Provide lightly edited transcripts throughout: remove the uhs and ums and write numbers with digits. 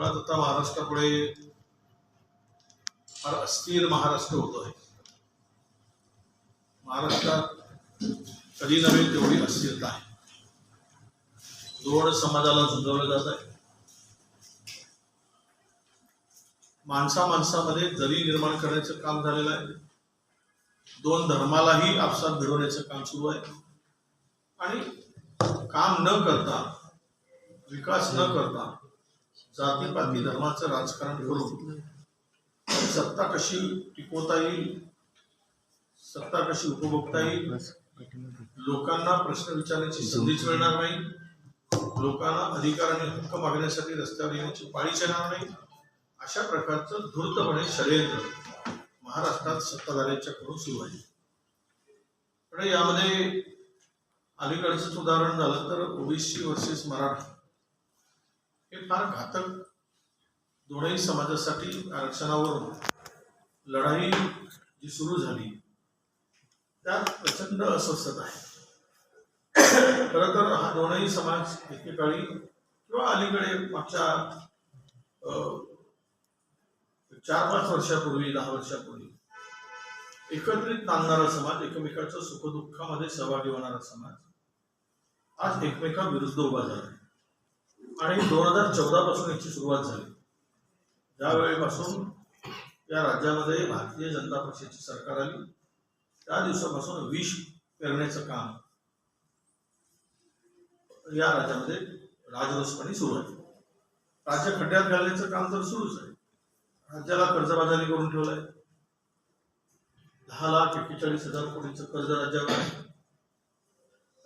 मुळात आता महाराष्ट्रापुढे फार अस्थिर महाराष्ट्र होतोय. महाराष्ट्रात कधी नव्हे तेवढी अस्थिरता आहे. दोन समाजाला झुंजवलं जात आहे. माणसामध्ये दरी निर्माण करण्याचं काम झालेलं आहे. दोन धर्मालाही आपसात भिडवण्याचं काम सुरू आहे. आणि काम न करता, विकास न करता, जातीपाती धर्माचं राजकारण करून सत्ता कशी टिकवता येईल, सत्ता कशी उपभोगता येईल, लोकांना प्रश्न विचारण्याची संधीच मिळणार नाही, लोकांना अधिकार आणि हक्क मागण्यासाठी रस्त्यावर येण्याची पाळीच येणार नाही, अशा प्रकारचं धूर्तपणे षडयंत्र महाराष्ट्रात सत्ताधाऱ्यांच्याकडून सुरू आहे. पण यामध्ये अलीकडचंच उदाहरण झालं तर ओबीसी वर्सेस मराठा हे फार घातक. दोनही समाजासाठी आरक्षणावरून लढाई जी सुरू झाली त्यात प्रचंड अस्वस्थता आहे. खरं तर हा दोनही समाज एकेकाळी किंवा अलीकडे मागच्या 4-5 वर्षापूर्वी, 10 वर्षापूर्वी एकत्रित नांदणारा समाज, एकमेकाच्या सुखदुःखामध्ये सहभागी होणारा समाज आज एकमेकांविरुद्ध उभा झाला. आणि 2014 पासून याची सुरुवात झाली. ज्या वेळेपासून या राज्यामध्ये भारतीय जनता पक्षाची सरकार आली त्या दिवसापासून विष पेरण्याचं काम या राज्यामध्ये राजरोसपणे सुरू आहे. राज्य खड्ड्यात घालण्याचं काम तर सुरूच आहे. राज्याला कर्जबाजारी करून ठेवलंय. 10,41,000 कोटीचं कर्ज राज्यावर आहे.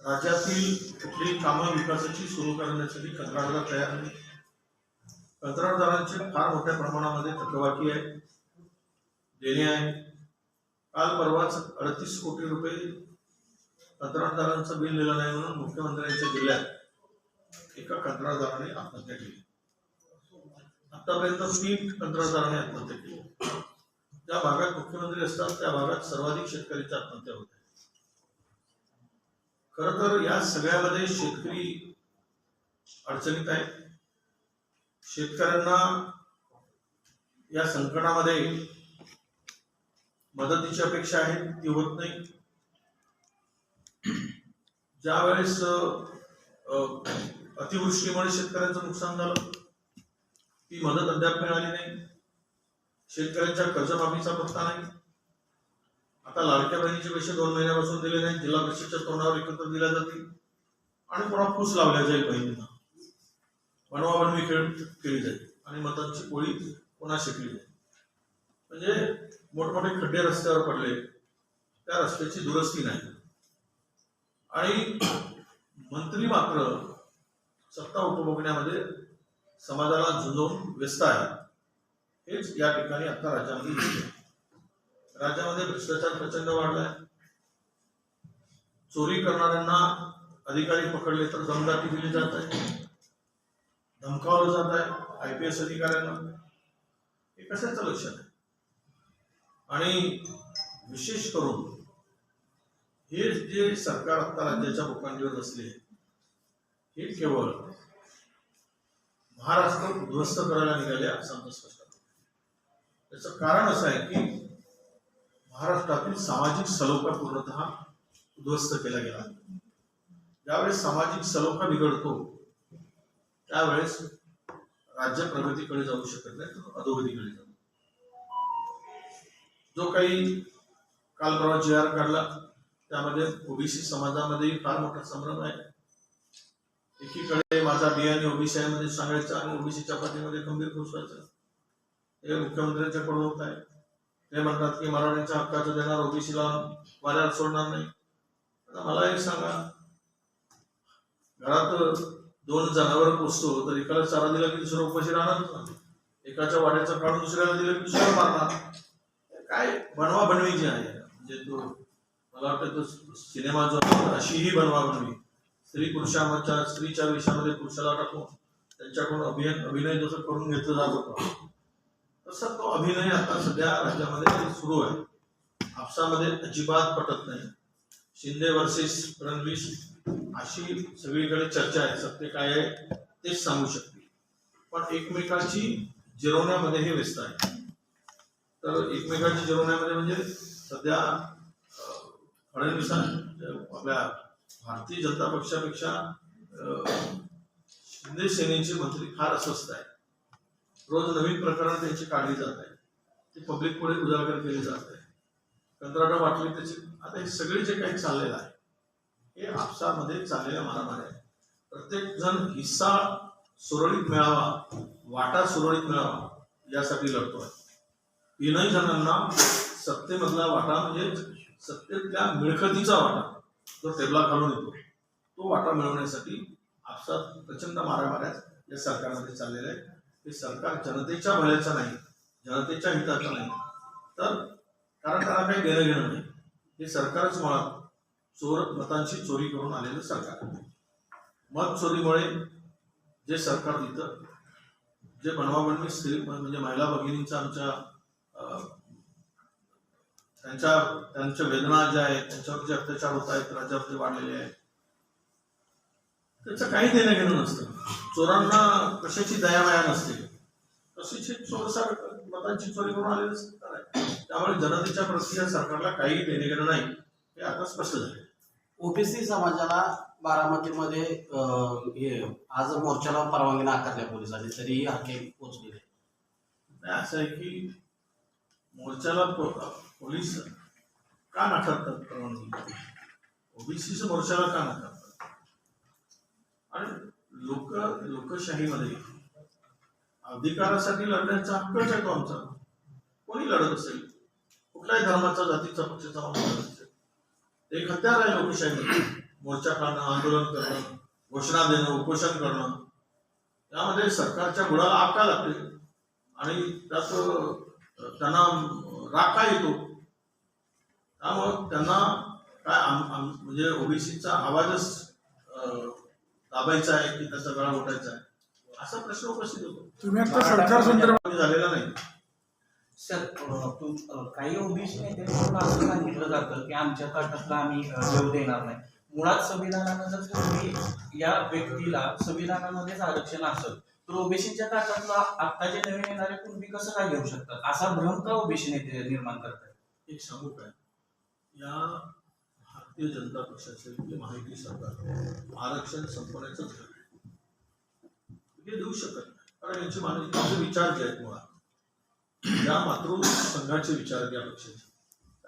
राज्यातील कुठलीही कामं विकासाची सुरू करण्यासाठी कंत्राटदार तयार नाही. कंत्राटदारांचे फार मोठ्या प्रमाणामध्ये थकबाकी आहे, देणे आहे. काल परवाच 38 कोटी रुपये कंत्राटदारांचं बिल दिलं नाही म्हणून मुख्यमंत्र्यांच्या जिल्ह्यात एका कंत्राटदाराने आत्महत्या केली. आतापर्यंत 3 कंत्राटदारांनी आत्महत्या केली. ज्या भागात मुख्यमंत्री असतात त्या भागात सर्वाधिक शेतकऱ्यांच्या आत्महत्या होत आहेत. खरं तर या सगळ्यामध्ये शेतकरी अडचणीत आहे. शेतकऱ्यांना या संकटामध्ये मदतीची अपेक्षा आहे, ती होत नाही. ज्या वेळेस अतिवृष्टीमुळे शेतकऱ्यांचं नुकसान झालं ती मदत अद्याप मिळाली नाही. शेतकऱ्यांच्या कर्जमाफीचा पत्ता नाही. आता लाडक्या बहिणीचे पैसे 2 महिन्यापासून दिले नाही. जिल्हा परिषदच्या तोंडावर एकत्र दिल्या जातील आणि पुन्हा फूस लावल्या जाईल. बहिणींना बनवाबनवी खेळ केली जाईल आणि मतांची पोळी पुन्हा शेकली जाईल. म्हणजे मोठमोठे खड्डे रस्त्यावर पडले, त्या रस्त्याची दुरुस्ती नाही. आणि मंत्री मात्र सत्ता उपभोगण्यामध्ये समाजाला झुंजवून व्यस्त आहे. हेच या ठिकाणी आता राज्यामध्ये दिसते. राज्यामध्ये भ्रष्टाचार प्रचंड वाढलाय. चोरी करणाऱ्यांना अधिकारी पकडले तर दमदाटी दिली जात आहे, धमकावलं जात आहे IPS अधिकाऱ्यांना. हे कशाचं लक्षण आहे? आणि विशेष करून हे जे सरकार आता राज्याच्या भूखंडीवर बसले हे केवळ महाराष्ट्र उद्ध्वस्त करायला निघाले असं आमचं स्पष्ट आहे. त्याचं कारण असं आहे की महाराष्ट्रातील सामाजिक सलोखा पूर्णतः उद्ध्वस्त केला गेला. ज्यावेळेस सामाजिक सलोखा बिघडतो त्यावेळेस राज्य प्रगतीकडे जाऊ शकत नाही, तर अधोगतीकडे जातो. जो काही काल परवा GR काढला त्यामध्ये ओबीसी समाजामध्ये फार मोठा संभ्रम आहे. एकीकडे माझा बियाणे ओबीसी मध्ये सांगायचं आणि ओबीसीच्या पाठीमध्ये खंबीर घुसवायचं. हे मुख्यमंत्र्यांच्याकडून होत आहे. ते म्हणतात की मराठ्यांच्या हक्काचं देणार, ओबीसीला वाऱ्यावर सोडणार नाही. आता मला एक सांगा, घरात 2 जनावर पोसतो तर एकाला चारा दिला की दुसरा उपाशी राहणार ना. एकाच्या वाड्याचं काढून दुसऱ्याला दिलं की दुसऱ्याला मारणार. काय बनवाबनवी जी आहे, म्हणजे तो मला वाटतं तो सिनेमा जो अशीही बनवाबनवी, स्त्री पुरुषाच्या स्त्रीच्या वेशामध्ये पुरुषाला टाकून त्यांच्याकडून अभिनय जसं करून घेतलं जात होतं तसं तो अभिनय आता सध्या राज्यामध्ये सुरू आहे. आपसामध्ये अजिबात पटत नाही. शिंदे वर्सेस फडणवीस अशी सगळीकडे चर्चा आहे. सत्य काय आहे तेच सांगू शकते. पण एकमेकाची जिरवण्यामध्ये हे व्यस्त आहे. तर एकमेकाची जिरवण्यामध्ये म्हणजे सध्या फडणवीसांच्या आपल्या भारतीय जनता पक्षापेक्षा शिंदे सेनेचे मंत्री फार अस्वस्थ आहे. रोज नवीन प्रकरण त्यांची काढली जात आहे, ते पब्लिक पुढे उजागर केले जात आहे. कंत्राटा वाटली त्याची. आता हे सगळे जे काही चाललेलं आहे हे आपसामध्ये चाललेल्या मारामारी आहे. प्रत्येक जण हिस्सा सुरळीत मिळावा, वाटा सुरळीत मिळावा यासाठी लढतोय. तीनही जणांना सत्तेमधला वाटा म्हणजे सत्तेतल्या मिळकतीचा वाटा जो टेबलाखालून येतो तो वाटा मिळवण्यासाठी आपसात प्रचंड मारामाऱ्या या सरकारमध्ये चाललेल्या आहेत. हे सरकार जनतेच्या भल्याचं नाही, जनतेच्या हिताचं नाही, तर कारण त्याला काही देणं घेणं नाही. हे सरकारच मुळात मतांची चोरी करून आलेलं सरकार. मत चोरीमुळे जे सरकार तिथं जे बनवाबनवी स्त्री म्हणजे महिला भगिनींचा आमच्या त्यांच्या वेदना ज्या आहेत, त्यांच्यावर जे अत्याचार होत आहेत, राज्यामध्ये वाढलेले आहेत, त्याचं काही देणं घेणं नसतं. चोरांना कशाची दयामाया नसते, तशीच चोरसार मतांची चोरी करून आलेलं सरकार आहे. त्यामुळे जनतेच्या प्रती या सरकारला काही देणे घेणं नाही हे आता स्पष्ट झाले. ओबीसी समाजाला बारामतीमध्ये हे आज मोर्चाला परवानगी नाकारल्या पोलिसांनी, तरीही हाके पोहोचलेले नाही. असं आहे की मोर्चाला पोलीस का नाकारतात परवानगी? ओबीसी मोर्चाला का नाकारतात? आणि लोकशाहीमध्ये अधिकारासाठी लढण्याचा हक्कच आहे तो आमचा. कोणी लढत असेल, कुठल्याही धर्माचा, जातीचा, पक्षाचा माणूस लढत असेल, एक हत्यार आहे लोकशाहीमध्ये. मोर्चा काढणं, आंदोलन करणं, घोषणा देणं, उपोषण करणं, त्यामध्ये सरकारच्या गुळाला आग का लागते आणि त्यात त्यांना राग का येतो? त्यामुळं त्यांना काय म्हणजे ओबीसीचा आवाजच दाबायचा आहे की त्याचा गळा उठायचा आहे असा प्रश्न उपस्थित होतो. तुम्ही आता सरकार संदर्भात झालेला नाही. सर, काही ओबीसी नेत्यांकडून असं सांगितलं जातं की आमच्या काटातला आम्ही देऊ देणार नाही. मुळात संविधानानं जर तुम्ही या व्यक्तीला संविधानामध्येच आरक्षण असेल तर ओबीसीच्या काटातला आता जे नवीन येणारे कुणबी कसं काय घेऊ शकतात, असा भ्रम का ओबीसी नेते निर्माण करतात? एक सांगू काय, या भारतीय जनता पक्षाचे माहिती सरकार आरक्षण संपवण्याचं हे देऊ शकत नाही. कारण यांचे मानसिक विचार जे आहेत मुळात या मातृसंघाचे विचार या पक्षाचे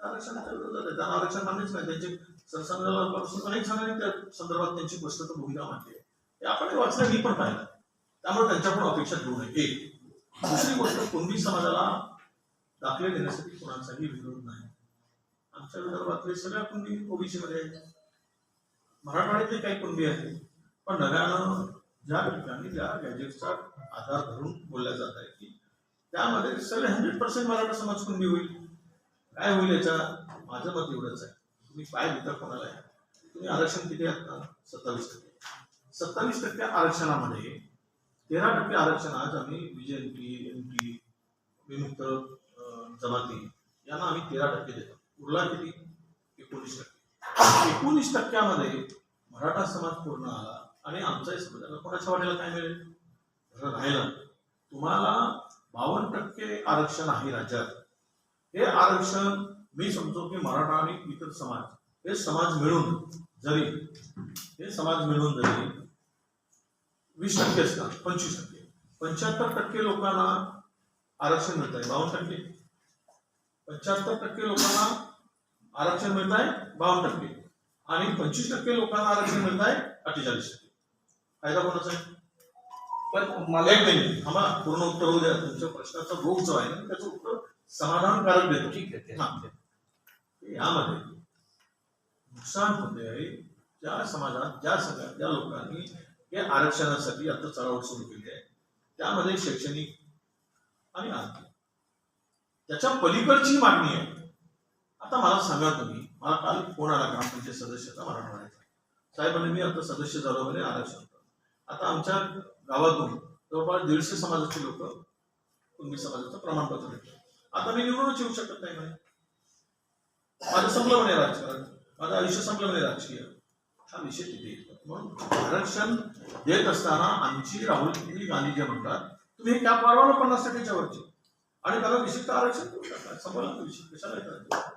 आरक्षणाच्या विरोधात आहे. त्यांना आरक्षण मान्यच नाही. त्यांचे सरसंघापासून अनेक जणांनी त्या संदर्भात त्यांची स्पष्ट भूमिका मांडली आहे. हे आपण वाचलं, मी पण पाहिलं. त्यामुळे त्यांच्याकडून अपेक्षा ठेवू नये. एक दुसरी गोष्ट, कुणबी समाजाला दाखले देण्यासाठी कोणाचाही विरोध नाही. आमच्या विदर्भातले सगळ्या कुणबी ओबीसी मध्ये आहेत, मराठवाड्यातले काही कुणबी आहेत. पण नव्यानं ज्या ठिकाणी ज्या गॅजेटचा आधार धरून बोलल्या जात आहे की त्यामध्ये सगळे 100% मराठा समाज कुणबी होईल. काय होईल याचा माझं मत एवढंच आहे, तुम्ही पाय देता कोणाला आहे. तुम्ही आरक्षण किती आहेत ना? 27%. 27% आरक्षणामध्ये 13% आरक्षण आज आम्ही बीजेपी, एमपी, विमुक्त जमाती यांना आम्ही 13% देतो. उरला किती? 19%. 19%मध्ये मराठा समाज पूर्ण आला आणि आमचाही समाजाला कोणाच्या वाटेला काय मिळेल? राहिलं तुम्हाला 52% आरक्षण आहे राज्यात. हे आरक्षण मी समजतो की मराठा आणि इतर समाज हे समाज मिळून जरी 20% असतात, 25%, 75% लोकांना आरक्षण मिळत आहे. 52%, 75% लोकांना आरक्षण मिळत आहे 52% आणि 25% लोकांना आरक्षण मिळत आहे 48%. फायदा कोणाचा आहे? पण मला एक मिनिट थांबा, पूर्ण उत्तर होऊ द्या. तुमच्या प्रश्नाचा रोग जो आहे ना त्याचं उत्तर समाधानकारक देतो. ठीक आहे. यामध्ये नुकसान होते ज्या समाजात ज्या लोकांनी हे आरक्षणासाठी आता चळवळ सुरू केली आहे, त्यामध्ये शैक्षणिक आणि आर्थिक त्याच्या पलीकडची मागणी आहे. आता मला सांगा तुम्ही, मला काल फोन आला ग्रामपंचायत सदस्याचा मराठवाड्याचा, साहेबांनी मी आता सदस्य झालो म्हणजे आरक्षण. आता आमच्या गावातून जवळपास 150 समाजाचे लोक कुणबी समाजाचं प्रमाणपत्र देतात. आता मी निवडूनच येऊ शकत नाही म्हणे. माझं संपलं म्हणे राजकारण, माझं आयुष्य संपलं म्हणे राजकीय. हा विषय तिथे येतो. म्हणून आरक्षण देत असताना आमची राहुल गांधी जे म्हणतात तुम्ही कॅप वाढवा ना 50%च्या वरची आणि त्याला विशिष्ट आरक्षण देऊ शकता. संपला विषय. कशाला करायचं?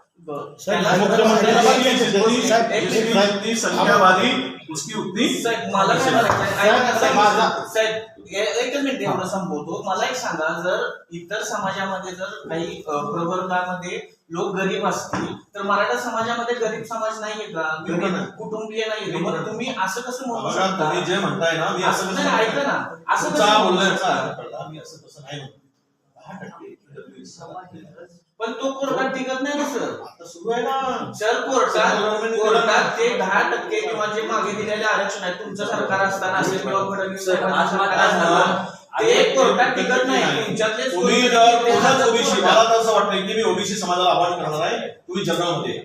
जितनी संख्यावादी उसकी उतनी. साहेब मला काय म्हणायचं साहेब एकच मिनिट एवढं संपवतो. मला एक सांगा, जर इतर समाजामध्ये जर काही प्रवर्गामध्ये लोक गरीब असतील तर मराठा समाजामध्ये गरीब समाज नाहीये का? गरीब कुटुंबीय नाहीये. मग तुम्ही असं कसं म्हणू बघा, शकता? तुम्ही जे म्हणताय ना, मी असं नाही, ऐका ना, असं तुमचा कसं बोलण्याचा अर्थ कळला. मी असं तसं नाही म्हणत. 10% पण तो कोर्टात टिकत नाही ना सर. आता सुरू आहे ना सर कोर्टात ते 10% किंवा जे मागे दिलेले आरक्षण आहे तुमचं सरकार असताना असेल किंवा फडणवीस साहेबांचं सरकार असताना ते कोर्टात टिकत नाही. तुमच्यातलेच तुम्ही जर कोणाच ओबीसी, मला तर असं वाटतं की मी ओबीसी समाजाला आव्हान करणार आहे, तुम्ही जनरल मध्ये या.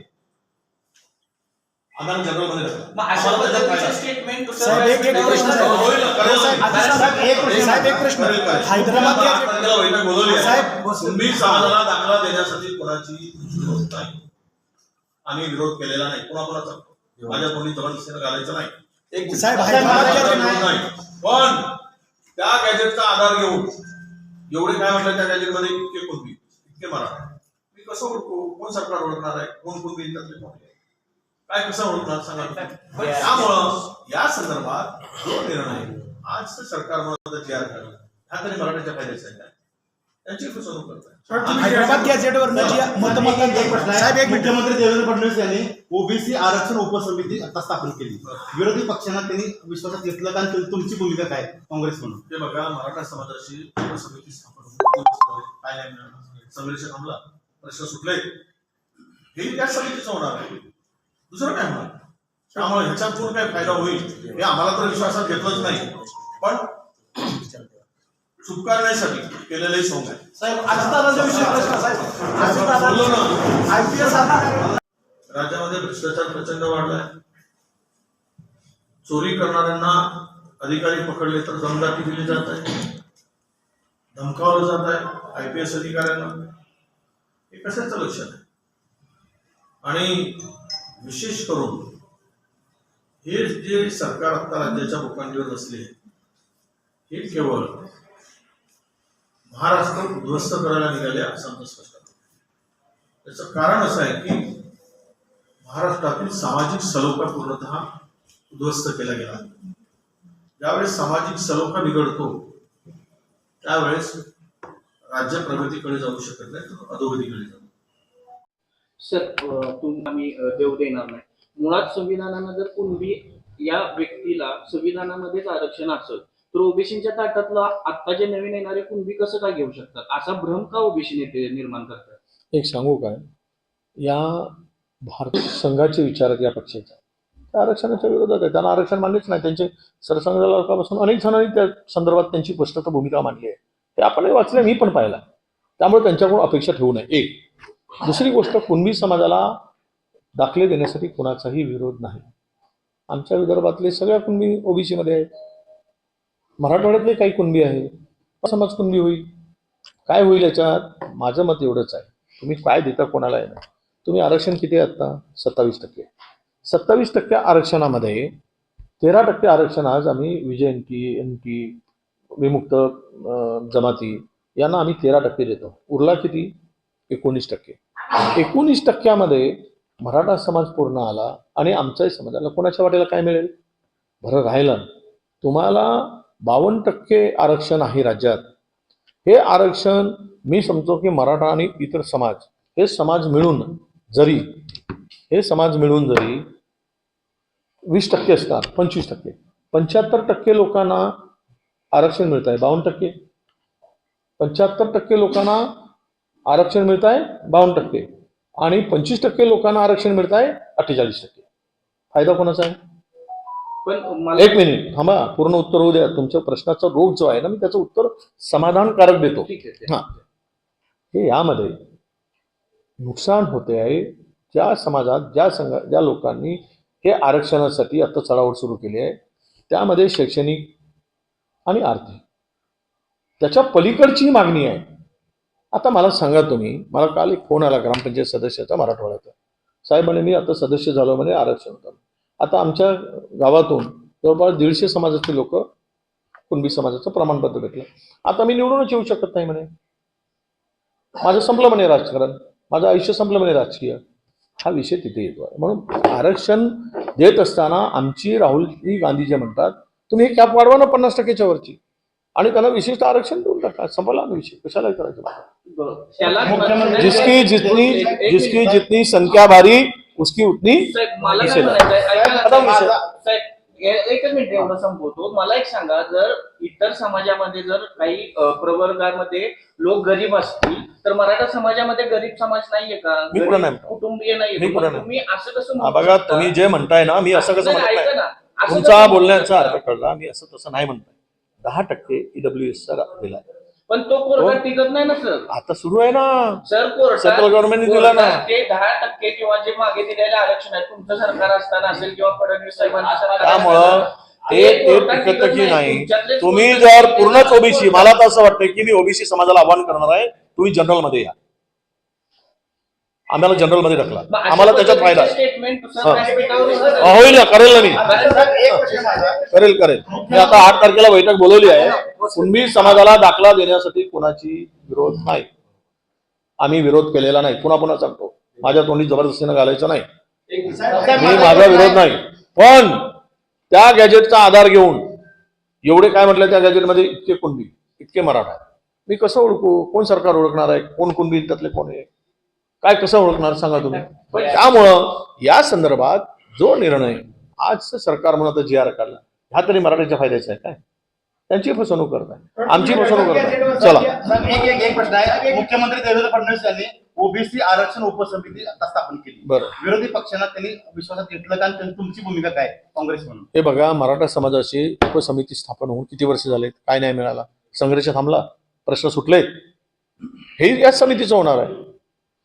आम्हाला जनरल मध्ये टाका. मग अशा पद्धतीचे स्टेटमेंट साहेब, एक प्रश्न साहेब, एक प्रश्न हैदराबाद तुम्ही समाजाला दाखला देण्यासाठी कोणाची विरोध नाही. आम्ही विरोध केलेला नाही कोणाकोणाचा. माझ्या कोणी जबरदस्तीने घालायचं नाही. साहेब, विरोध नाही. पण त्या गॅजेटचा आधार घेऊन एवढे काय म्हटलं त्या गॅजेटमध्ये इतके कुणबी इतके मराठा, मी कसं ओळखू? कोण सरकार ओळखणार आहे? कोण कुणबी त्यातले कोण काय कसं ओळखणार सांगा. त्यामुळं या संदर्भात जो निर्णय आज सरकार जी आर काढला हा तरी मराठ्याच्या फायद्याचा आहे. त्यांची फसवणूक करताय. हैदराबाद गॅजेटवर मतमतदान साहेब, एक मिनिट. मुख्यमंत्री देवेंद्र फडणवीस यांनी ओबीसी आरक्षण उपसमिती आता स्थापन केली. विरोधी पक्षांना त्यांनी विश्वासात घेतलं का? तुमची भूमिका काय काँग्रेस म्हणून? ते बघा, मराठा समाजाची उपसमिती स्थापन होती. काय नाही मिळालं, संघर्ष थांबला, प्रश्न सुटले, हे त्या समितीचं होणार आहे. दुसरं काय होणार? त्यामुळे ह्याच्यातून काय फायदा होईल हे आम्हाला तर विश्वासात घेतलंच नाही. पण चूक करण्यासाठी केलेले सोंग आहे. साहेब, अजितदादांचा विषय प्रश्न साहेब, बोललो ना, आयपीएस राज्यामध्ये भ्रष्टाचार प्रचंड वाढलाय. चोरी करणाऱ्यांना अधिकारी पकडले तर दमदाटी दिली जात आहे, धमकावलं जात आहे आयपीएस अधिकाऱ्यांना. हे कशाचं लक्षण आहे? आणि विशेष करून हे जे सरकार आता राज्याच्या भूखंडीवर बसले हे केवळ महाराष्ट्र उद्ध्वस्त करायला निघाले असं आमचं स्पष्ट आहे. त्याचं कारण असं आहे की महाराष्ट्रातील सामाजिक सलोखा पूर्णतः उद्ध्वस्त केला गेला. ज्यावेळेस सामाजिक सलोखा बिघडतो त्यावेळेस राज्य प्रगतीकडे जाऊ शकत नाही, तर अधोगतीकडे जातो. सर आम्ही देऊ देणार नाही. मुळात संविधानानं जर कुणबी या व्यक्तीला संविधानामध्येच आरक्षण असेल तर ओबीसीच्या ताटातला आता जे नवीन येणारे कुणबी कसं काय घेऊ शकतात? असा भ्रम का ओबीसी नेते निर्माण करतात? एक सांगू काय, या भारत संघाचे विचारक या पक्षाच्या त्या आरक्षणाच्या विरोधात आहे. त्यांना आरक्षण मानलेच नाही. त्यांचे सरसंघापासून अनेक जणांनी त्या संदर्भात त्यांची स्पष्ट भूमिका मांडली आहे. ते आपणही वाचले, मी पण पाहिला. त्यामुळे त्यांच्याकडून अपेक्षा ठेवू नये. एक दुसरी गोष्ट, कुणबी समाजाला दाखले देण्यासाठी कुणाचाही विरोध नाही. आमच्या विदर्भातले सगळ्या कुणबी ओबीसीमध्ये आहेत. मराठवाड्यातले काही कुणबी आहे. समाज कुणबी होईल. काय होईल याच्यात? माझं मत एवढंच आहे, तुम्ही काय देता कोणाला आहे ना. तुम्ही आरक्षण किती आहे आत्ता? 27%. 27% आरक्षणामध्ये 13% आरक्षण आज आम्ही विजयंती, एनटी, विमुक्त जमाती यांना आम्ही 13% देतो. उरला किती? 19%. 19%मध्ये मराठा समाज पूर्ण आला आणि आमच्याही समाजाला कोणाच्या वाटेला काय मिळेल? बरं राहिलं, तुम्हाला 52% आरक्षण आहे राज्यात. हे आरक्षण मी समजतो की मराठा आणि इतर समाज हे समाज मिळून जरी 20% असतात, 25%, 75% लोकांना आरक्षण मिळत आहे. 52%, 75% लोकांना आरक्षण मिळत आहे 52% आणि 25% लोकांना आरक्षण मिळत आहे 48%. फायदा कोणाचा आहे? पण एक मिनिट थांबा, पूर्ण उत्तर होऊ द्या. तुमच्या प्रश्नाचा रोग जो आहे ना, मी त्याचं उत्तर समाधानकारक देतो. ठीक आहे. हा, हे यामध्ये नुकसान होते आहे ज्या समाजात ज्या लोकांनी हे आरक्षणासाठी आता चळवळ सुरू केली आहे, त्यामध्ये शैक्षणिक आणि आर्थिक त्याच्या पलीकडची मागणी आहे. आता मला सांगा तुम्ही, मला काल एक फोन आला ग्रामपंचायत सदस्याचा मराठवाड्याचा. साहेब म्हणे मी आता सदस्य झालो म्हणे, आरक्षण होतं. आता आमच्या गावातून जवळपास 150 समाजाचे लोक कुणबी समाजाचं प्रमाणपत्र भेटलं. आता मी निवडूनच येऊ शकत नाही म्हणे, माझं संपलं म्हणे राजकारण, माझं आयुष्य संपलं म्हणे राजकीय. हा विषय तिथे येतो आहे. म्हणून आरक्षण देत असताना आमची राहुलजी गांधी जे म्हणतात, तुम्ही हे कॅप वाढवा ना 50%च्या वरची आणि त्यांना विशिष्ट आरक्षण देऊन टाका, संपला ना विषय, कशाला करायचं. जिसकी जितनी संख्या भारी उसकी उतनी मला काय निषेध. म्हणायचंय, ऐका ना, आता विषय. साहेब, एकच मिनिट एवढं संपवतो. मला एक सांगा, जर इतर समाजामध्ये जर काही प्रवर्गामध्ये लोक गरीब असतील तर मराठा समाजामध्ये गरीब समाज नाहीये का? मी कुठं नाही. कुटुंबीय मी नाहीये. कुठं नाही. तुम्ही असं कसं हा म्हणू बघा, शकता? तुम्ही जे म्हणताय ना, मी असं कसं म्हणत ऐका नाही. ना, असं तुमचा कसं म्हणू बोलण्याचा शकता? अर्थ कळला, मी असं तसं नाही म्हणताय. 10% ईडब्ल्यूएसचा दिला. पण तो कोर्टात टिकत नाही ना सर. आता सुरू आहे ना, सर कोर्टात सेंट्रल गव्हर्नमेंटने दिला ना. ते 10% किंवा जे मागे दिलेले आरक्षण आहे तुमचं सरकार असताना असेल किंवा फडणवीस साहेबांचं सरकार त्यामुळं असताना, ते कोर्टात टिकत टिकत की नाही. तुमच्यातलेच तुम्ही कोर्टात जर टिकत पूर्णच नाही. ओबीसी, मला तर असं वाटतं की मी ओबीसी समाजाला आव्हान करणार आहे, तुम्ही जनरल मध्ये या, आम्हाला जनरल मध्ये ढकला, मग अशा आम्हाला त्याच्यात फायदा पद्धतीचे स्टेटमेंट हा. सर व्यासपीठावर होतं. होईल ना, करेल ना मी, एक प्रश्न माझा. करेल. मी आता 8 तारखेला बैठक बोलवली आहे. कुणबी समाजाला दाखला देण्यासाठी कोणाची विरोध नाही, आम्ही विरोध केलेला नाही. पुन्हा सांगतो, माझ्या तोंडी जबरदस्तीनं घालायचं नाही, मी माझा विरोध नाही. पण त्या गॅजेटचा आधार घेऊन एवढे काय म्हटलं, त्या गॅजेटमध्ये इतके कुणबी, इतके मराठा, मी कसं ओळखू? कोण सरकार ओळखणार आहे कोण कुणबी त्यातले कोण आहे, काय कसं ओळखणार सांगा तुम्ही. त्यामुळं या संदर्भात जो निर्णय आज सरकार म्हणत GR काढला, हा तरी मराठ्याच्या फायद्याचा आहे काय? त्यांची फसवणूक करताय, आमची फसवणूक करताय. चला, एक प्रश्न आहे. मुख्यमंत्री देवेंद्र फडणवीस यांनी ओबीसी आरक्षण उपसमिती आता स्थापन केली. बरं, विरोधी पक्षांना त्यांनी विश्वासात घेतलं का? आणि तुमची भूमिका काय काँग्रेस म्हणून? हे बघा, मराठा समाजाची उपसमिती स्थापन होऊन किती वर्ष झालेत, काय नाही मिळाला, संघर्ष थांबला, प्रश्न सुटले, हे याच समितीचं होणार आहे,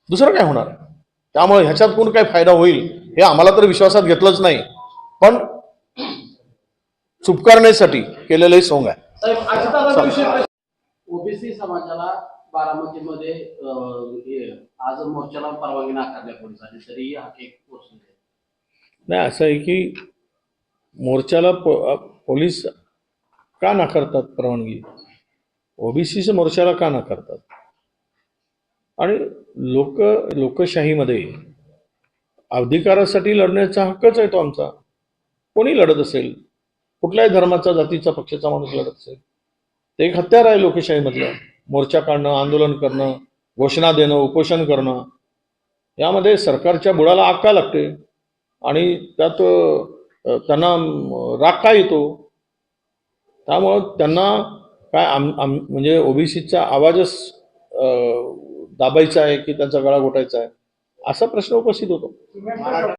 दुसरं काय होणार आहे. त्यामुळे ह्याच्यात कोण काय फायदा होईल हे आम्हाला तर विश्वासात घेतलंच नाही, पण चूप करण्यासाठी केलेलं हे सोंग आहे. ओबीसी समाजाला बारामतीमध्ये आज मोर्चाला परवानगी नाकारल्या पोलिसांनी, तरी हा केक पोहोचले नाही. असं आहे की मोर्चाला पोलीस का नाकारतात परवानगी, ओबीसीच्या मोर्चाला का नाकारतात? आणि लोकशाहीमध्ये अधिकारासाठी लढण्याचा हक्कच आहे तो आमचा. कोणी लढत असेल, कुठल्याही धर्माचा, जातीचा, पक्षाचा माणूस लढत असेल, ते एक हत्यार आहे लोकशाहीमधलं. मोर्चा काढणं, आंदोलन करणं, घोषणा देणं, उपोषण करणं, यामध्ये सरकारच्या बुडाला आग का लागते आणि त्यात त्यांना राग का येतो? त्यामुळं त्यांना काय म्हणजे ओबीसीचा आवाजच दाबायचा आहे की त्यांचा गळा घोटायचा आहे, असा प्रश्न उपस्थित होतो.